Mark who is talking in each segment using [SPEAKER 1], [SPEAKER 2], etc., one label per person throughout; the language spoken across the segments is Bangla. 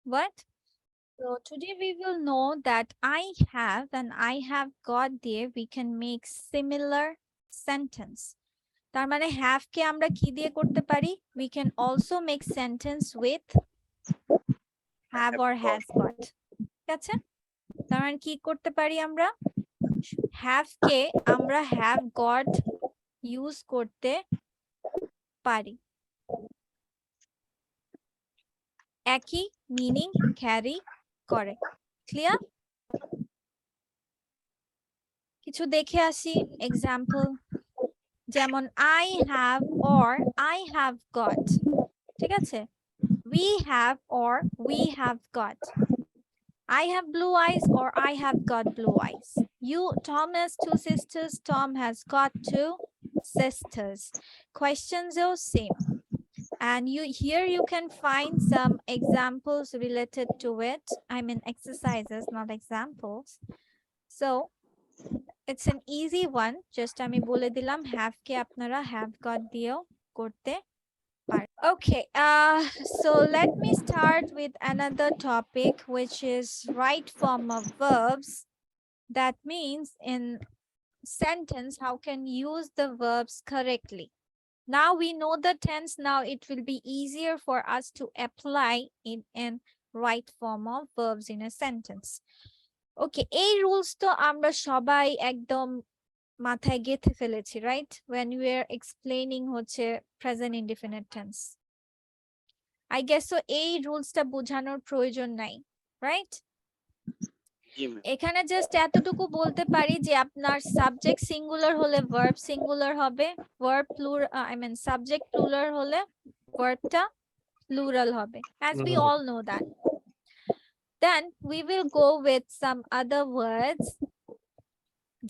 [SPEAKER 1] What? So today we will know that I have and I have got দিয়ে we can make similar sentence. তার মানে have কে আমরা কি দিয়ে করতে পারি? We can also make sentence with have or has got. ঠিক আছে? তার মানে কি করতে পারি আমরা? have কে আমরা have got use করতে পারি। একই মিনিং ক্যারি করে। ক্লিয়ার? কিছু দেখে আসি এক্সাম্পল, যেমন I have or I have got। ঠিক আছে? We have or we have got। I have blue eyes or I have got blue eyes। Tom has two sisters, Tom has got two sisters। Questions are same, and here you can find some examples related to it. I mean exercises, not examples. So it's an easy one, just আমি বলে দিলাম have কে আপনারা have got দিয়েও করতে পারেন। Okay, so let me start with another topic, which is right form of verbs. That means in sentence how can use the verbs correctly. Now we know the tense, now it will be easier for us to apply it in right form of verbs in a sentence. Okay, এই rules তো আমরা সবাই একদম মাথায় গেঁথে ফেলেছি, right? When we are explaining হচ্ছে present indefinite tense, I guess so এই রুলসটা বোঝানোর প্রয়োজন নাই, right? এখানে জাস্ট এতটুকু বলতে পারি যে আপনার সাবজেক্ট সিঙ্গুলার হলে ভার্ব সিঙ্গুলার হবে, verb plural, I mean subject plural হলে ভার্বটা প্লুরাল হবে, as we all know that. Then we will go with some other words.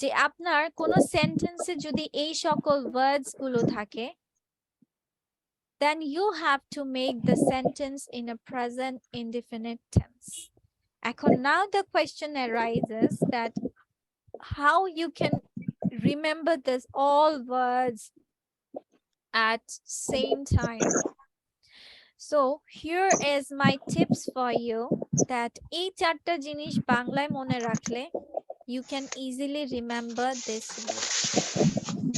[SPEAKER 1] যে আপনার কোন সেন্টেন্সে যদি এই সকল ওয়ার্ডস গুলো থাকে, then you have to make the sentence in a present indefinite tense. এখন now the question arises that how you can remember this all words at same time. So here is my tips for you, that এই চারটা জিনিস বাংলায় মনে রাখলে you can easily remember this rule.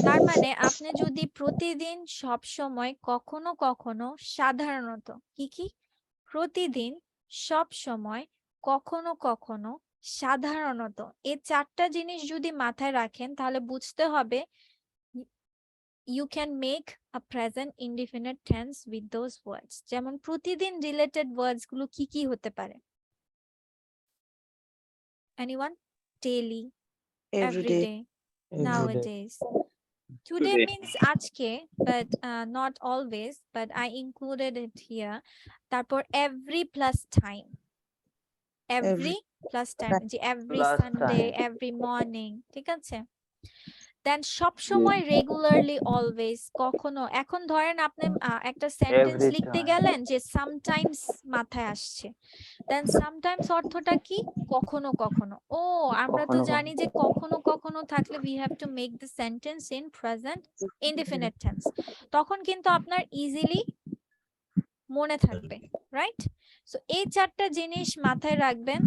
[SPEAKER 1] তার মানে আপনি যদি প্রতিদিন সব সময় কখনো কখনো সাধারণত কি প্রতিদিন সব সময় কখনো কখনো সাধারণত এই চারটা জিনিস যদি মাথায় রাখেন তাহলে বুঝতে হবে you can make a present indefinite tense with those words. যেমন প্রতিদিন রিলেটেড ওয়ার্ডস গুলো কি হতে পারে? Anyone? Daily, every day, nowadays. Today means ajke, but not always, but I included it here. Tarpor every plus time. Every plus time. Every Sunday, every morning. ঠিক আছে? Then সব সময় regularly always কখনো, এখন ধরেন আপনি একটা সেন্টেন্স লিখতে গেলেন যে sometimes মাথায় আসছে, then sometimes অর্থটা কি? কখনো কখনো। ও আমরা তো জানি যে কখনো কখনো থাকলে we have to make the sentence in present indefinite tense, তখন কিন্তু আপনার ইজিলি মনে থাকবে, রাইট? সো এই চারটা জিনিস মাথায় রাখবেন,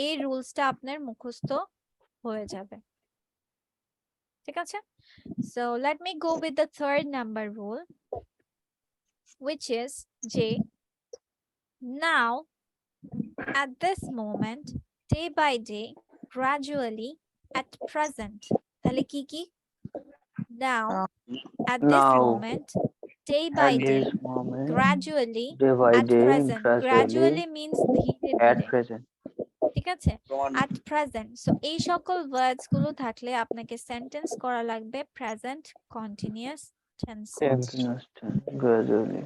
[SPEAKER 1] এই রুলসটা আপনার মুখস্থ হয়ে যাবে, ঠিক আছে? So let me go with the third number rule, which is J. Now, at this moment, day by day, gradually, at present. তাহলে কি? Now, at this moment, day by day, gradually, at present. Gradually means ধীরে ধীরে। ঠিক আছে? At present. So এই সকল ওয়ার্ডস গুলো থাকলে আপনাকে সেন্টেন্স করা লাগবে প্রেজেন্ট কন্টিনিউয়াস টেন্স।
[SPEAKER 2] Gradually.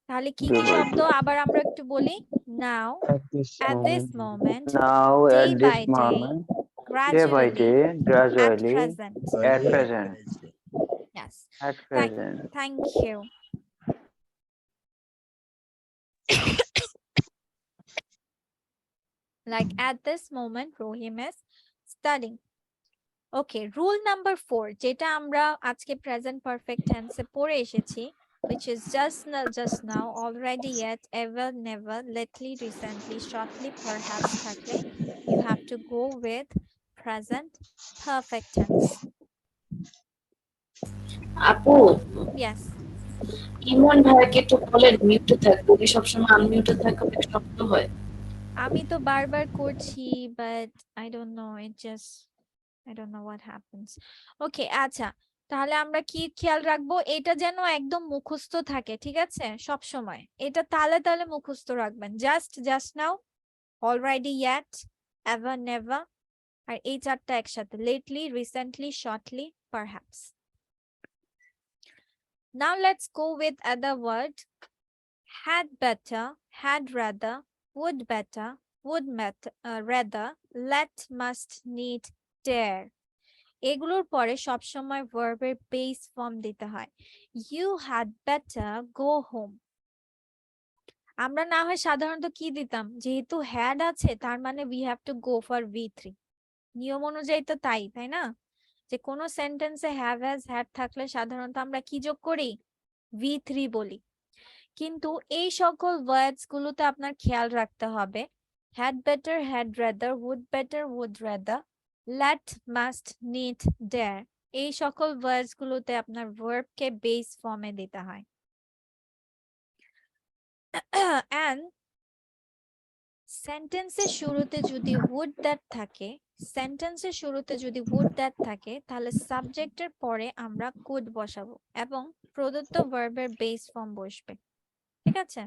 [SPEAKER 1] তাহলে কি শব্দ আবার আমরা একটু বলি? Now, at this moment,
[SPEAKER 2] Now,
[SPEAKER 1] day
[SPEAKER 2] at
[SPEAKER 1] by
[SPEAKER 2] this
[SPEAKER 1] day,
[SPEAKER 2] moment, day by
[SPEAKER 1] gradually,
[SPEAKER 2] day,
[SPEAKER 1] at
[SPEAKER 2] gradually,
[SPEAKER 1] present.
[SPEAKER 2] at present.
[SPEAKER 1] Yes.
[SPEAKER 2] At present.
[SPEAKER 1] Thank you. Like at this moment, Rohim is studying. Okay, rule number 4, যেটা আমরা আজকে প্রেজেন্ট পারফেক্ট টেন্সে পড়ে এসেছি, which is just now, already, yet, ever, never, lately, recently, shortly, perhaps থাকলে you have to go with present perfect tense.
[SPEAKER 3] আপু,
[SPEAKER 1] Yes.
[SPEAKER 3] ইমন ভাইকে একটু বলেন মিউটে থাকবো, উনি সবসময় আনমিউটে থাকা অনেক শক্ত হয়।
[SPEAKER 1] আমি তো বারবার করছি, but I don't know, I don't know what happens. Okay, আচ্ছা, তাহলে আমরা কি খেয়াল রাখবো, এটা যেন একদম মুখস্থ থাকে, ঠিক আছে? সব সময় এটা তালে তালে মুখস্থ রাখবেন। Just now, already, yet, ever, never, আর এই চারটা একসাথে, lately, recently, shortly, perhaps. Now let's go with other word. Had better, had rather, would better, would rather, let, must, need, dare. এগুলোর পরে সবসময় ভার্বের বেস ফর্ম দিতে হয়। You had better go home. আমরা না হয় সাধারণত কি দিতাম, যেহেতু হ্যাড আছে তার মানে we have to go for V3, নিয়ম অনুযায়ী তো তাই না? যে কোনো সেন্টেন্সে হ্যাভ হ্যাজ হ্যাড থাকলে সাধারণত আমরা কি যোগ করি, V3 বলি। কিন্তু এই সকল ওয়ার্ডস গুলোতে আপনার খেয়াল রাখতে হবে, had better, had rather, would better, would rather, let, must, need, dare, এই সকল ওয়ার্ডস গুলোতে আপনার ভার্বকে বেস ফর্মে দিতে হয়। and সেন্টেন্সের শুরুতে যদি would that থাকে, সেন্টেন্সের শুরুতে যদি would that থাকে, তাহলে সাবজেক্টের পরে আমরা could বসাবো এবং প্রদত্ত ভার্বের বেস ফর্ম বসবে, ঠিক আছে?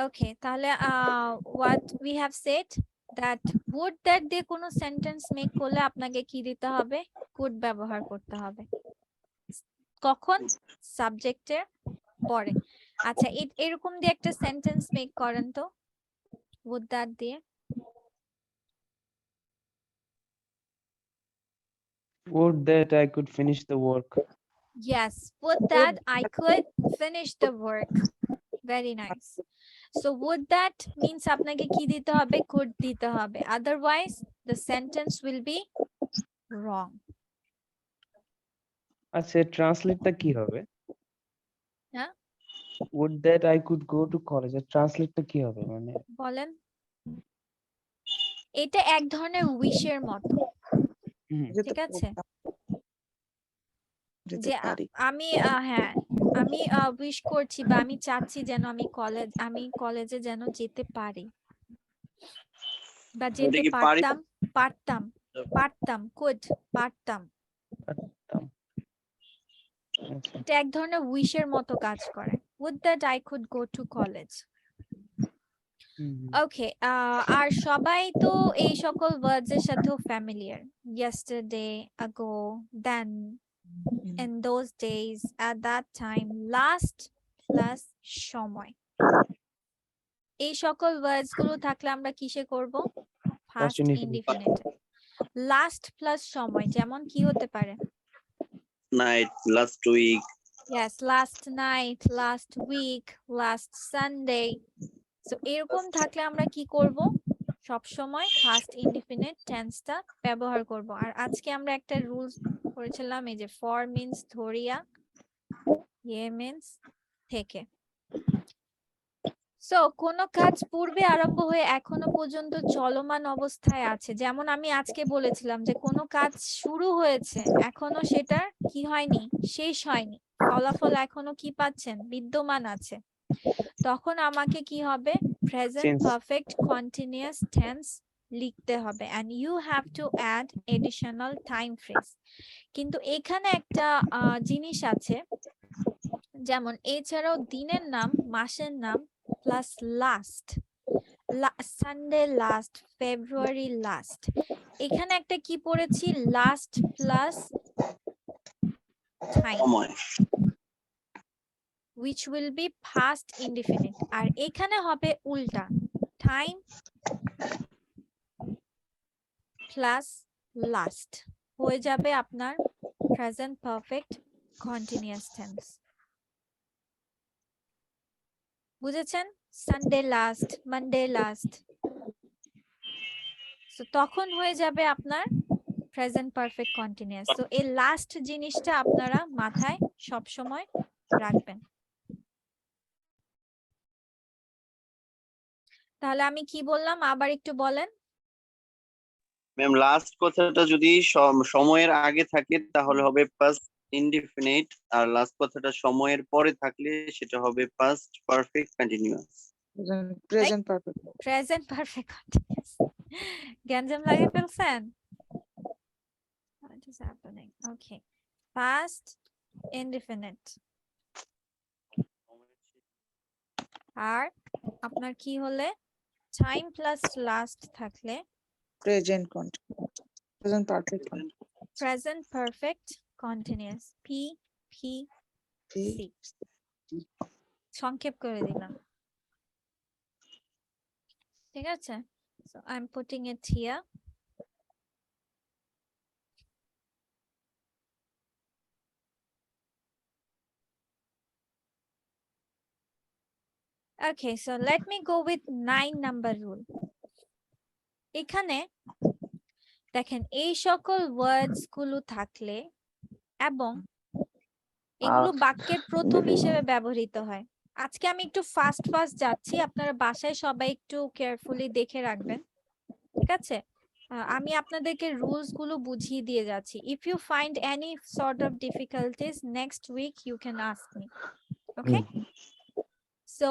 [SPEAKER 1] ওকে, তাহলে what we have said that would that দিয়ে কোনো সেন্টেন্স মেক করলে আপনাকে কি দিতে হবে, could ব্যবহার করতে হবে। কখন? সাবজেক্টের পরে। আচ্ছা, এরকম দিয়ে একটা সেন্টেন্স মেক করেন তো, would that দিয়ে।
[SPEAKER 4] Would that I could finish the work.
[SPEAKER 1] Yes, would that I could finish the work. Very nice. So would that means আপনাকে কি দিতে হবে, could দিতে হবে, otherwise the sentence will be wrong.
[SPEAKER 4] আচ্ছা, ট্রান্সলেটটা কি হবে?
[SPEAKER 1] হ্যাঁ,
[SPEAKER 4] Would that I could go to college, এর ট্রান্সলেটটা কি হবে মানে?
[SPEAKER 1] বলেন। এটা এক ধরনের উইশের মতো, ঠিক আছে? যে আমি হ্যাঁ, আমি উইশ করছি বা আমি চাচ্ছি যেন আমি কলেজে যেন যেতে পারি বা যেতে পারতাম কুড পারতাম। এটা এক ধরনের উইশের মতো কাজ করে, would that I could go to college. ওকে, আর সবাই তো এই সকল ওয়ার্ডস এর সাথেও familiar, yesterday, ago, then, in those days, at that time, last plus সময়, এই সকল ওয়ার্ডস গুলো থাকলে আমরা কিসে করব, ফার্স্ট ইনডিফিনিটে। লাস্ট প্লাস সময় যেমন কি হতে পারে,
[SPEAKER 5] night, last week.
[SPEAKER 1] Yes, last night, last week, last Sunday. So এরকম থাকলে আমরা কি করব, সব সময় ফার্স্ট ইনডিফিনিট টেন্সটা ব্যবহার করব। আর আজকে আমরা একটা রুলস করেছিলাম, এই যে ফর মিন্স ধরিয়া, ইয়ে মিন্স থেকে। সো কোন কাজ পূর্বে আরম্ভ হয়ে এখনো পর্যন্ত চলমান অবস্থায় আছে, যেমন আমি আজকে বলেছিলাম যে কোন কাজ শুরু হয়েছে এখনো সেটার কি হয়নি, শেষ হয়নি, ফলাফল এখনো কি পাচ্ছেন, বিদ্যমান আছে, তখন আমাকে কি হবে, প্রেজেন্ট পারফেক্ট কন্টিনিউয়াস টেন্স লিখতে হবে, and you have to add additional time phrase. কিন্তু এখানে একটা জিনিস আছে, যেমন এছাড়াও দিনের নাম, মাসের নাম প্লাস লাস্ট, সানডে লাস্ট, ফেব্রুয়ারি লাস্ট, এখানে একটা কি পড়েছি, last plus time, which will be past indefinite, আর এখানে হবে উল্টা, টাইম প্লাস লাস্ট হয়ে যাবে আপনার প্রেজেন্ট পারফেক্ট কন্টিনিউয়াস টেন্স। বুঝেছেন? Sunday last, Monday last. So তখন হয়ে যাবে আপনার প্রেজেন্ট পারফেক্ট কন্টিনিউয়াস। সো এই লাস্ট জিনিসটা আপনারা মাথায় সব সময় রাখবেন। তাহলে আমি কি বললাম আবার একটু বলেন।
[SPEAKER 5] ম্যাম লাস্ট কথাটা যদি সময়ের আগে থাকে তাহলে হবে পাস্ট ইনডিফিনিট, আর লাস্ট কথাটা সময়ের পরে থাকলে সেটা হবে past perfect continuous.
[SPEAKER 6] Present perfect.
[SPEAKER 1] Present perfect continuous. গ্যাঞ্জাম লাগিয়ে ফেলছেন? What is happening? Okay. Past indefinite. আর আপনার কি হলে টাইম প্লাস লাস্ট থাকলে
[SPEAKER 6] present continuous, present perfect
[SPEAKER 1] present perfect continuous, PPC। সংক্ষেপ করে দিলাম, ঠিক আছে? So I'm putting it here. Okay, so let me go with 9 number rule. এখানে দেখেন এই সকল ওয়ার্ডস গুলো থাকলে এবং এগুলো বাক্যের প্রথম হিসেবে ব্যবহৃত হয়। আজকে আমি একটু ফাস্ট যাচ্ছি, আপনারা বাসায় সবাই একটু কেয়ারফুলি দেখে রাখবেন, ঠিক আছে? আমি আপনাদেরকে রুলস গুলো বুঝিয়ে দিয়ে যাচ্ছি। If you find any sort of difficulties next week you can ask me, okay? So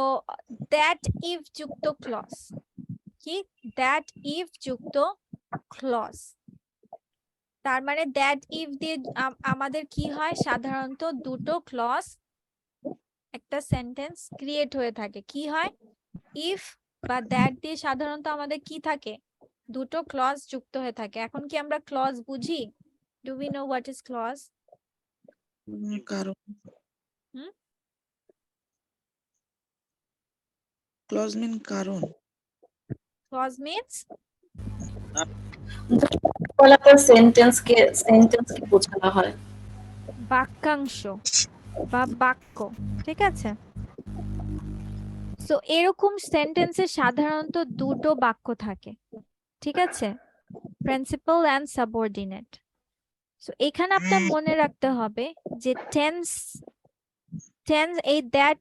[SPEAKER 1] that if যুক্ত ক্লজ, কি দ্যাট ইফ যুক্ত ক্লজ, তার মানে দ্যাট ইফ দিয়ে আমাদের কি হয়, সাধারণত দুটো ক্লজ একটা সেন্টেন্স ক্রিয়েট হয়ে থাকে। কি হয়, ইফ বা দ্যাট দিয়ে সাধারণত আমাদের কি থাকে, দুটো ক্লজ যুক্ত হয়ে থাকে। এখন কি আমরা ক্লজ বুঝি? Do we know what is clause?
[SPEAKER 6] কারণ ক্লজ মিন কারণ।
[SPEAKER 1] ক্লজ মিন্স
[SPEAKER 3] বলাটা সেন্টেন্সকে বোঝানো হয়,
[SPEAKER 1] বাক্যাংশ বা বাক্য, ঠিক আছে? সো এরকম সেন্টেন্সে সাধারণত দুটো বাক্য থাকে, ঠিক আছে? Principal and subordinate. সো এখানে আপনার মনে রাখতে হবে যে টেন্স এই দ্যাট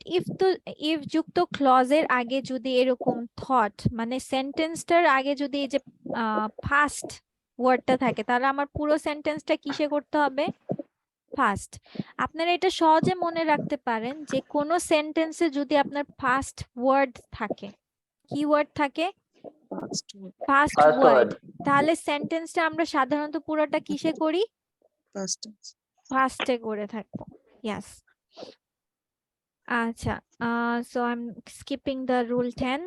[SPEAKER 1] ইফ যুক্ত ক্লজের আগে যদি এরকম থট মানে সেন্টেন্সটার আগে যদি এই যে ফার্স্ট ওয়ার্ডটা থাকে, তাহলে আমার পুরো সেন্টেন্সটা কিসে করতে হবে? ফার্স্ট। আপনারা এটা সহজে মনে রাখতে পারেন যে কোনো সেন্টেন্সে যদি আপনার ফার্স্ট ওয়ার্ড থাকে, কি ওয়ার্ড থাকে? ফার্স্ট ওয়ার্ড, তাহলে সেন্টেন্সটা আমরা সাধারণত পুরোটা কিসে করি? ফার্স্টে করে থাকবো। ইয়েস। আচ্ছা, so I'm skipping the rule 10.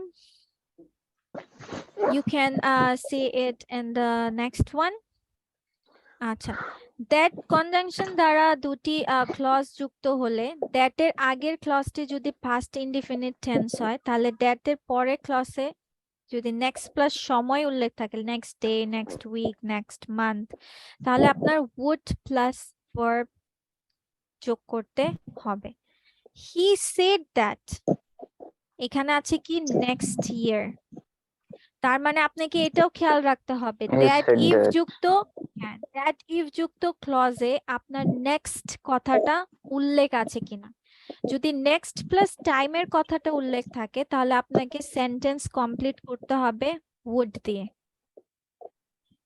[SPEAKER 1] You can see it in the next one. আচ্ছা, that conjunction দ্বারা দুটি ক্লজ যুক্ত হলে that এর আগের ক্লজটি যদি past indefinite tense হয়, তাহলে that এর পরের ক্লজে যদি next প্লাস সময় উল্লেখ থাকে, next day, next week, next month, তাহলে আপনার would প্লাস verb যোগ করতে হবে। He said that, এখানে আছে কি next year, তার মানে আপনাকে এটাও খেয়াল রাখতে হবে that if যুক্ত, হ্যাঁ, that if যুক্ত ক্লজে আপনার next কথাটা উল্লেখ আছে কিনা। যদি next প্লাস টাইমের কথাটা উল্লেখ থাকে তাহলে আপনাকে সেন্টেন্স কমপ্লিট করতে হবে would দিয়ে,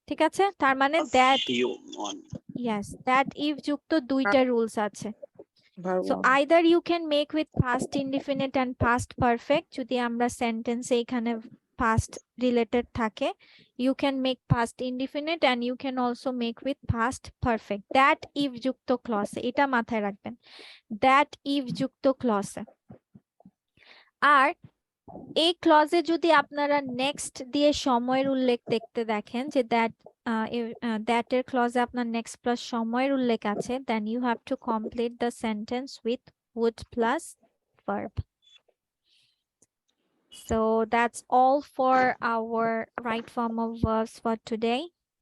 [SPEAKER 1] ঠিক আছে? তার মানে that, yes, that if যুক্ত দুইটা রুলস আছে। So either you can make with past indefinite and past perfect, যদি আমরা সেন্টেন্সে এখানে past related থাকে, you can make past indefinite and you can also make with past perfect, that if যুক্ত clause, এটা মাথায় রাখবেন, that if যুক্ত clause। আর এই ক্লজে যদি আপনারা নেক্সট দিয়ে সময়ের উল্লেখ দেখতে দেখেন যে that এর ক্লজে আপনার নেক্সট প্লাস সময়ের উল্লেখ আছে, then you have to complete the sentence with would plus verb. So that's all for our right form of verbs for today.